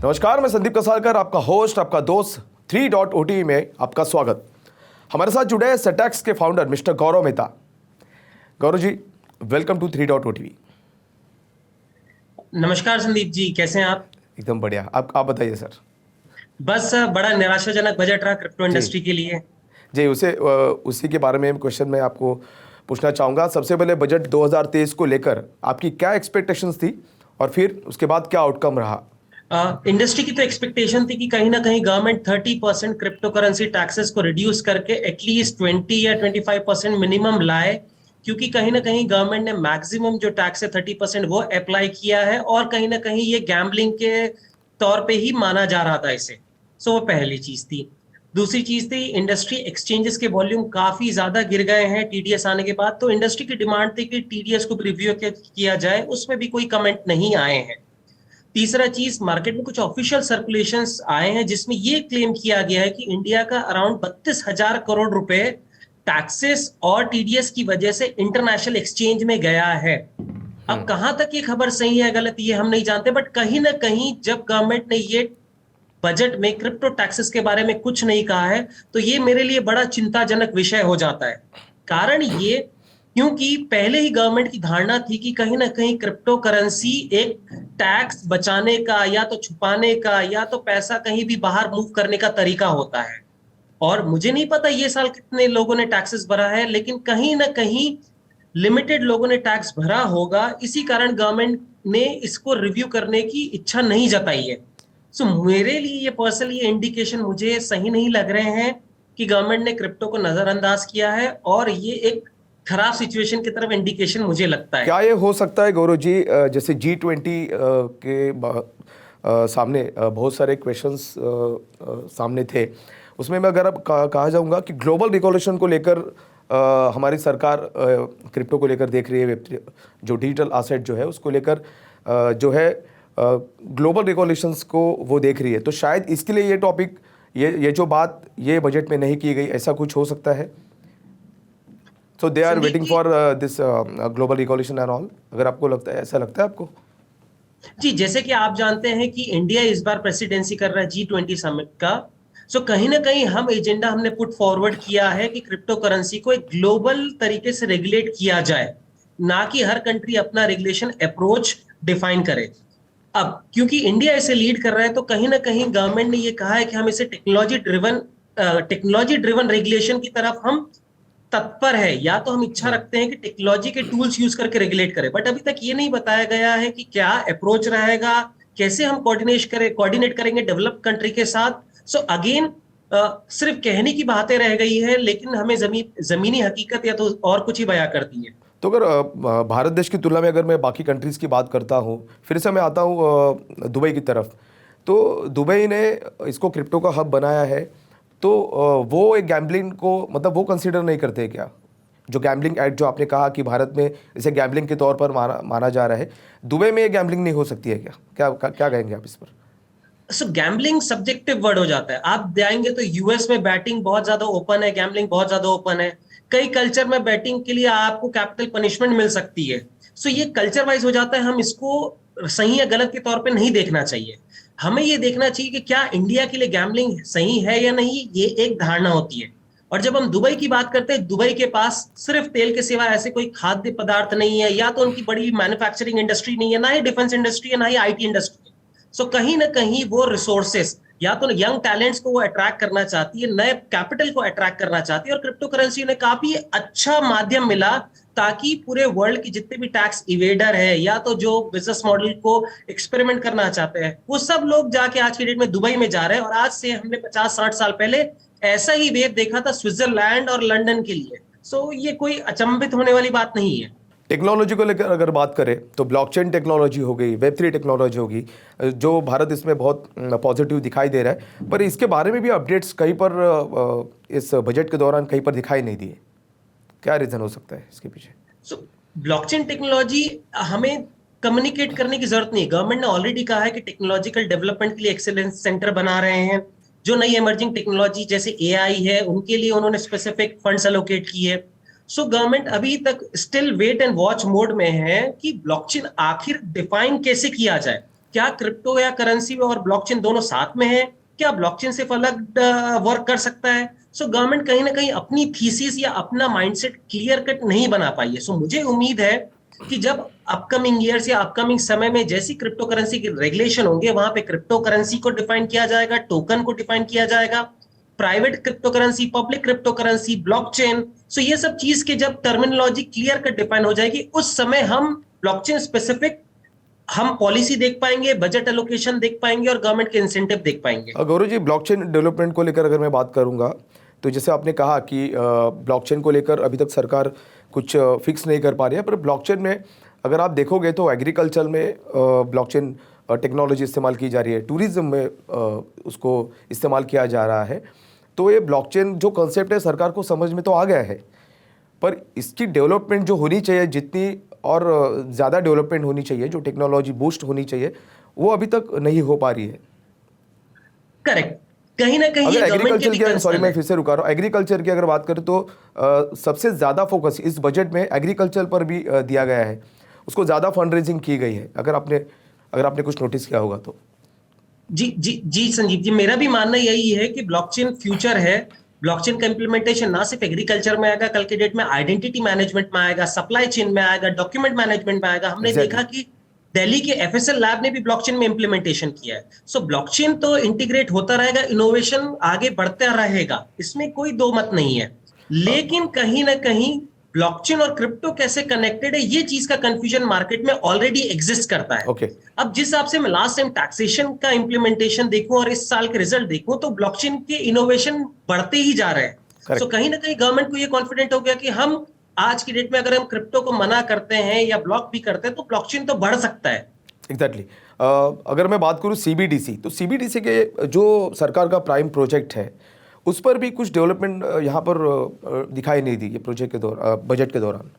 नमस्कार, मैं संदीप कसालकर, आपका होस्ट, आपका दोस्त 3.OTV में आपका स्वागत। हमारे साथ जुड़े हैं सेटैक्स के founder mister Gaurav Mehta. Gaurav ji, welcome to 3.OTV। नमस्कार संदीप जी, कैसे हैं आप? एकदम बढ़िया। आप बताइए सर। बस बड़ा निराशाजनक बजट रहा क्रिप्टो जी इंडस्ट्री के लिए। जी, उसी के बारे में क्वेश्चन मैं आपको पूछना चाहूँगा। सबसे पहले बजट 2023 को लेकर आपकी क्या एक्सपेक्टेशंस थी और फिर उसके बाद क्या आउटकम रहा? इंडस्ट्री की तो एक्सपेक्टेशन थी कि कहीं ना कहीं गवर्नमेंट 30% क्रिप्टो करेंसी टैक्सेस को रिड्यूस करके एटलीस्ट 20 या 25% मिनिमम लाए, क्योंकि कहीं ना कहीं गवर्नमेंट ने मैक्सिमम जो टैक्स है 30% वो अप्लाई किया है और कहीं ना कहीं ये गैम्बलिंग के तौर पे ही माना जा रहा था इसे। सो वो पहली चीज थी। दूसरी चीज थी, इंडस्ट्री एक्सचेंजेस के वॉल्यूम काफी ज्यादा गिर गए हैं टीडीएस आने के बाद, तो इंडस्ट्री की डिमांड थी कि टीडीएस को रिव्यू किया जाए, उसमें भी कोई कमेंट नहीं आए हैं। तीसरा चीज, मार्केट में कुछ ऑफिशियल सर्कुलेशंस आए हैं जिसमें ये क्लेम किया गया है कि इंडिया का अराउंड 32,000 करोड़ रुपए टैक्सेस और टीडीएस की वजह से इंटरनेशनल एक्सचेंज में गया है। अब कहां तक ये खबर सही है गलत ये हम नहीं जानते, बट कहीं ना कहीं जब गवर्नमेंट ने ये बजट में क्रिप्टो टैक्सेस के बारे में कुछ नहीं कहा है, तो ये मेरे लिए बड़ा चिंताजनक विषय हो जाता है। कारण ये, क्योंकि पहले ही गवर्नमेंट की धारणा थी कि कहीं ना कहीं क्रिप्टो करेंसी एक टैक्स बचाने का या तो छुपाने का या तो पैसा कहीं भी बाहर मूव करने का तरीका होता है। और मुझे नहीं पता ये साल कितने लोगों ने टैक्सेस भरा है, लेकिन कहीं ना कहीं लिमिटेड लोगों ने टैक्स भरा होगा, इसी कारण गवर्नमेंट ने इसको रिव्यू करने की इच्छा नहीं जताई है। सो मेरे लिए ये पर्सनली ये इंडिकेशन मुझे सही नहीं लग रहे हैं कि गवर्नमेंट ने क्रिप्टो को नजरअंदाज किया है, और ये एक खराब सिचुएशन की तरफ इंडिकेशन मुझे लगता है। क्या ये हो सकता है गौरव जी, जैसे G20 के सामने बहुत सारे क्वेश्चंस सामने थे, उसमें मैं अगर अब कहा जाऊंगा कि ग्लोबल रिकॉलेशन को लेकर हमारी सरकार क्रिप्टो को लेकर देख रही है, जो डिजिटल एसेट जो है उसको लेकर जो है ग्लोबल रिकॉलेशंस को वो देख रही है, तो शायद इसके लिए ये टॉपिक, ये जो बात ये बजट में नहीं की गई, ऐसा कुछ हो सकता है। So they are Sandeep waiting ji, for this global regulation and all. अगर आपको लगता है, ऐसा लगता है आपको? जी जैसे कि आप जानते हैं कि इंडिया इस बार प्रेसिडेंसी कर रहा है G20 समिट का। सो कहीं ना कहीं हम एजेंडा हमने पुट फॉरवर्ड किया है कि क्रिप्टो करेंसी को एक ग्लोबल तरीके से रेगुलेट किया जाए, ना कि हर कंट्री अपना रेगुलेशन अप्रोच डिफाइन करे। अब क्योंकि इंडिया इसे लीड कर रहा है, तो कहीं ना कहीं गवर्नमेंट ने ये कहा है कि हम इसे टेक्नोलॉजी ड्रिवन रेगुलेशन की तरफ हम तत्पर है, या तो हम इच्छा रखते हैं कि टेक्नोलॉजी के टूल्स यूज करके रेगुलेट करें, बट अभी तक ये नहीं बताया गया है कि क्या अप्रोच रहेगा, कैसे हम कोऑर्डिनेट करेंगे डेवलप्ड कंट्री के साथ। सो अगेन सिर्फ कहने की बातें रह गई है, लेकिन हमें जमीनी हकीकत या तो और कुछ ही बयां करती है। तो अगर भारत देश की तुलना में अगर मैं बाकी कंट्रीज़ की बात करता हूँ, फिर से मैं आता हूँ दुबई की तरफ। तो दुबई ने इसको क्रिप्टो का हब बनाया है, तो वो एक गैम्बलिंग को, मतलब वो कंसीडर नहीं करते क्या? जो गैम्बलिंग एक्ट जो आपने कहा कि भारत में इसे गैम्बलिंग के तौर पर माना जा रहा है, दुबई में ये गैम्बलिंग नहीं हो सकती है क्या? क्या कहेंगे आप इस पर? सो गैम्बलिंग सब्जेक्टिव वर्ड हो जाता है। आप जाएंगे तो यूएस में बैटिंग बहुत ज्यादा ओपन है, गैम्बलिंग बहुत ज्यादा ओपन है। कई कल्चर में बैटिंग के लिए आपको कैपिटल पनिशमेंट मिल सकती है। सो ये कल्चर वाइज हो जाता है, हम इसको सही या गलत के तौर पे नहीं देखना चाहिए। हमें ये देखना चाहिए कि क्या इंडिया के लिए गैम्बलिंग सही है या नहीं, ये एक धारणा होती है। और जब हम दुबई की बात करते हैं, दुबई के पास सिर्फ तेल के सिवा ऐसे कोई खाद्य पदार्थ नहीं है, या तो उनकी बड़ी मैन्युफैक्चरिंग इंडस्ट्री नहीं है, ना ही डिफेंस इंडस्ट्री है, ना ही आईटी इंडस्ट्री है। सो कहीं ना कहीं वो रिसोर्सेस, या तो यंग टैलेंट्स को वो अट्रैक्ट करना चाहती है, नए कैपिटल को अट्रैक्ट करना चाहती है, और क्रिप्टो करेंसी ने काफी अच्छा माध्यम मिला ताकि पूरे वर्ल्ड की जितने भी टैक्स इवेडर है या तो जो बिजनेस मॉडल को एक्सपेरिमेंट करना चाहते हैं, वो सब लोग जाके आज की डेट में दुबई में जा रहे हैं। और आज से हमने 50-60 साल पहले ऐसा ही वेव देखा था स्विट्जरलैंड और लंदन के लिए। सो ये कोई अचंभित होने वाली बात नहीं है। टेक्नोलॉजी को लेकर अगर बात करें तो ब्लॉकचेन टेक्नोलॉजी हो गई, वेब 3 टेक्नोलॉजी होगी, जो भारत इसमें बहुत पॉजिटिव दिखाई दे रहा है, पर इसके बारे में भी अपडेट्स कहीं पर इस बजट के दौरान कहीं पर दिखाई नहीं दिए। क्या रीज़न हो सकता है इसके पीछे? सो ब्लॉकचेन टेक्नोलॉजी हमें कम्युनिकेट करने की जरूरत नहीं। गवर्नमेंट ने ऑलरेडी कहा है कि टेक्नोलॉजिकल डेवलपमेंट के लिए एक्सेलेंस सेंटर बना रहे हैं। जो नई इमर्जिंग टेक्नोलॉजी जैसे एआई है, उनके लिए उन्होंने स्पेसिफिक फंड्स एलोकेट किए। सो गवर्नमेंट अभी तक still wait and watch mode में है कि ब्लॉकचेन आखिर डिफाइन कैसे किया जाए, क्या क्रिप्टो या करेंसी और ब्लॉकचेन दोनों साथ में है? क्या ब्लॉकचेन सिर्फ अलग वर्क कर सकता है? सो गवर्नमेंट कहीं ना कहीं अपनी थीसिस या अपना माइंडसेट क्लियर कट नहीं बना पाई है। सो मुझे उम्मीद है कि जब अपकमिंग ईयर्स या अपकमिंग समय में जैसी क्रिप्टो करेंसी के रेगुलेशन होंगे, वहां पे क्रिप्टो करेंसी को डिफाइन किया जाएगा, टोकन को डिफाइन किया जाएगा, private cryptocurrency, public cryptocurrency, blockchain. So ये सब चीज के जब टर्मिनोलॉजी क्लियर कट डिफाइन हो जाएगी, उस समय हम ब्लॉकचेन स्पेसिफिक हम पॉलिसी देख पाएंगे, बजट एलोकेशन देख पाएंगे और गवर्नमेंट के इंसेंटिव देख पाएंगे। गौरव जी, ब्लॉकचेन डेवलपमेंट को लेकर अगर मैं बात करूंगा, तो जैसे आपने कहा कि ब्लॉकचेन को लेकर अभी तक सरकार कुछ फिक्स नहीं कर पा रही है, पर ब्लॉकचेन में अगर आप देखोगे तो एग्रीकल्चर में ब्लॉकचेन टेक्नोलॉजी इस्तेमाल की जा रही है, टूरिज्म में उसको इस्तेमाल किया जा रहा है। तो ये ब्लॉकचेन जो कॉन्सेप्ट है सरकार को समझ में तो आ गया है, पर इसकी डेवलपमेंट जो होनी चाहिए, जितनी और ज़्यादा डेवलपमेंट होनी चाहिए, जो टेक्नोलॉजी बूस्ट होनी चाहिए, वो अभी तक नहीं हो पा रही है। करेक्ट। कहीं ना कहीं अगर गवर्नमेंट के एग्रीकल्चर की, सॉरी मैं है। फिर से रुका रहा हूँ, एग्रीकल्चर की अगर बात करें तो सबसे ज़्यादा फोकस इस बजट में एग्रीकल्चर पर भी दिया गया है, उसको ज़्यादा फंड रेजिंग की गई है, अगर आपने कुछ नोटिस किया होगा तो। जी जी जी संजीव जी, मेरा भी मानना यही है कि ब्लॉकचेन फ्यूचर है। ब्लॉकचेन का इंप्लीमेंटेशन ना सिर्फ एग्रीकल्चर में आएगा, कल के डेट में आइडेंटिटी मैनेजमेंट में आएगा, सप्लाई चेन में आएगा, डॉक्यूमेंट मैनेजमेंट में आएगा। हमने Exactly. देखा कि दिल्ली के एफएसएल लैब ने भी ब्लॉकचेन में इंप्लीमेंटेशन किया है। सो ब्लॉकचेन तो इंटीग्रेट होता रहेगा, इनोवेशन आगे बढ़ता रहेगा, इसमें कोई दो मत नहीं है। लेकिन कहीं ना कहीं ब्लॉकचेन और क्रिप्टो कैसे कनेक्टेड है, ये चीज का कंफ्यूजन मार्केट में ऑलरेडी एग्जिस्ट करता है। ओके। अब जिस हिसाब से मैं लास्ट टाइम टैक्सेशन का इंप्लीमेंटेशन देखूं और इस साल के रिजल्ट देखूं, तो ब्लॉकचेन के इनोवेशन बढ़ते ही जा रहे हैं। Correct. सो कहीं ना कहीं गवर्नमेंट को ये कॉन्फिडेंट हो गया कि हम आज की डेट में अगर हम क्रिप्टो को मना करते हैं या ब्लॉक भी करते हैं, तो ब्लॉकचेन तो बढ़ सकता है। एग्जैक्टली। अगर मैं बात करूँ सीबीडीसी, तो सीबीडीसी के जो सरकार का प्राइम प्रोजेक्ट है, उस पर भी कुछ डेवलपमेंट यहाँ पर दिखाई नहीं दी ये प्रोजेक्ट के दौरान, बजट के दौरान।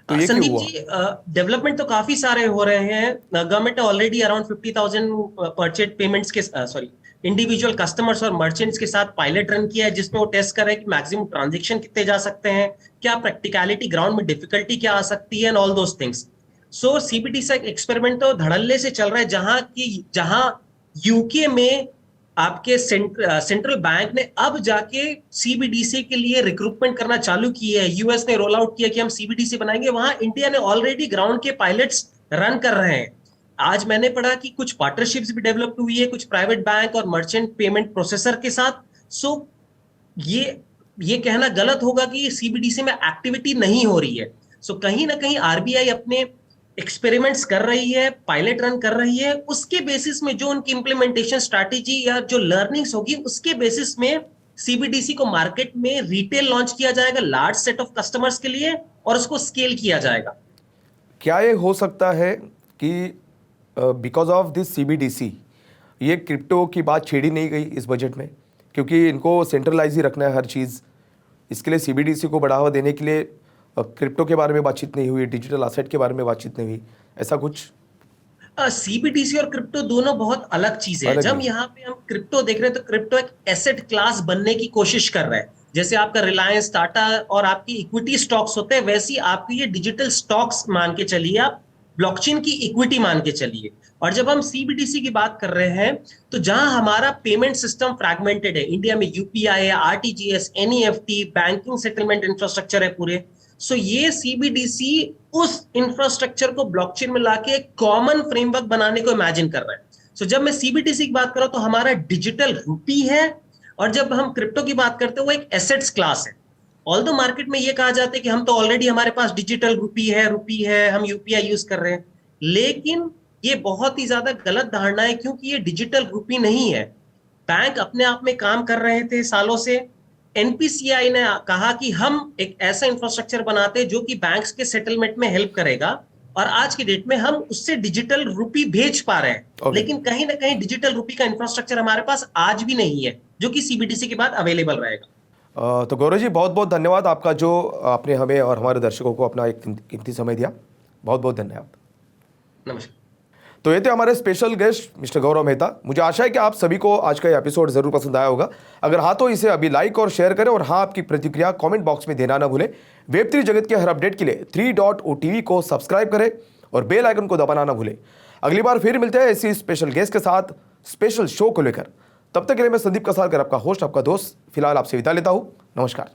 तो ये क्यों संदीप हुआ? जी, डेवलपमेंट तो काफी सारे हो रहे हैं। गवर्नमेंट ने ऑलरेडी अराउंड 50,000 परचेज पेमेंट्स के सॉरी इंडिविजुअल कस्टमर्स और मर्चेंट्स के साथ पायलट रन किया है, जिसमें वो टेस्ट कर रहे हैं कि मैक्सिमम ट्रांजेक्शन कितने जा सकते हैं, क्या प्रैक्टिकलिटी ग्राउंड में डिफिकल्टी क्या आ सकती है, and all those things. So CBD से एक्सपेरिमेंट तो धड़ल्ले से चल रहा है, जहां यूके में आपके सेंट्रल बैंक ने अब जाके सीबीडीसी के लिए रिक्रूटमेंट करना चालू की है। यूएस ने रोल आउट किया कि हम सीबीडीसी बनाएंगे, वहां इंडिया ने ऑलरेडी ग्राउंड के पायलट्स रन कर रहे हैं। आज मैंने पढ़ा कि कुछ पार्टनरशिप्स भी डेवलप हुई है कुछ प्राइवेट बैंक और मर्चेंट पेमेंट प्रोसेसर के साथ। सो ये कहना गलत होगा कि सीबीडीसी में एक्टिविटी नहीं हो रही है। सो कहीं ना कहीं आरबीआई अपने एक्सपेरिमेंट्स कर रही है, पायलट रन कर रही है, उसके बेसिस में जो उनकी इंप्लीमेंटेशन स्ट्रैटेजी या जो लर्निंग्स होगी, उसके बेसिस में सीबीडीसी को मार्केट में रिटेल लॉन्च किया जाएगा लार्ज सेट ऑफ कस्टमर्स के लिए, और उसको स्केल किया जाएगा। क्या ये हो सकता है कि बिकॉज ऑफ दिस सीबीडीसी ये क्रिप्टो की बात छेड़ी नहीं गई इस बजट में, क्योंकि इनको सेंट्रलाइज ही रखना है हर चीज़, इसके लिए सीबीडीसी को बढ़ावा देने के लिए क्रिप्टो के बारे में बातचीत नहीं हुई, डिजिटल असेट के बारे में बातचीत नहीं हुई, ऐसा कुछ? सीबीडीसी और क्रिप्टो दोनों बहुत अलग चीजें हैं। जब यहाँ पे हम क्रिप्टो देख रहे हैं, तो क्रिप्टो एक एसेट क्लास बनने की कोशिश कर रहा है। जैसे आपका रिलायंस, टाटा और आपकी इक्विटी स्टॉक्स होते हैं, वैसी आपकी ये डिजिटल स्टॉक्स मान के चलिए, आप ब्लॉकचेन की इक्विटी मान के चलिए। और जब हम सीबीडीसी की बात कर रहे हैं, तो जहां हमारा पेमेंट सिस्टम फ्रैगमेंटेड है, इंडिया में यूपीआई है, RTGS, NEFT, banking settlement infrastructure है पूरे। सो ये सीबीडीसी उस इंफ्रास्ट्रक्चर को ब्लॉकचेन में लाके एक कॉमन फ्रेमवर्क बनाने को इमेजिन कर रहा है। सो जब मैं सीबीडीसी की बात कर रहा हूं, तो हमारा डिजिटल रूपी है, और जब हम क्रिप्टो की बात करते हैं, वो एक एसेट्स क्लास है। ऑल्दो मार्केट में ये कहा जाता है कि हम तो ऑलरेडी हमारे पास डिजिटल रूपी है, हम यूपीआई यूज कर रहे हैं, लेकिन ये बहुत ही ज्यादा गलत धारणा है, क्योंकि ये डिजिटल रूपी नहीं है। बैंक अपने आप में काम कर रहे थे सालों से। एनपीसीआई ने कहा कि हम एक ऐसा इंफ्रास्ट्रक्चर बनाते हैं जो कि बैंक्स के सेटलमेंट में हेल्प करेगा, और आज की डेट में हम उससे डिजिटल रूपी भेज पा रहे हैं। लेकिन कहीं ना कहीं डिजिटल रूपी का इंफ्रास्ट्रक्चर हमारे पास आज भी नहीं है, जो कि सीबीडीसी के बाद अवेलेबल रहेगा। तो गौरव जी, बहुत बहुत धन्यवाद आपका, जो आपने हमें और हमारे दर्शकों को अपना एक कीमती समय दिया। बहुत बहुत धन्यवाद। नमस्कार। तो ये थे हमारे special guest mister Gaurav Mehta. मुझे आशा है कि आप सभी को आज का एपिसोड जरूर पसंद आया होगा। अगर हाँ, तो इसे अभी लाइक और शेयर करें, और हाँ, आपकी प्रतिक्रिया कमेंट बॉक्स में देना ना भूलें। वेब3 जगत के हर अपडेट के लिए 3.OTV को सब्सक्राइब करें और बेल आइकन को दबाना ना भूलें। अगली बार फिर मिलते हैं ऐसी स्पेशल गेस्ट के साथ, स्पेशल शो को लेकर। तब तक के लिए मैं संदीप कसालकर, आपका होस्ट, आपका दोस्त, फिलहाल आपसे विदा लेता हूँ। नमस्कार।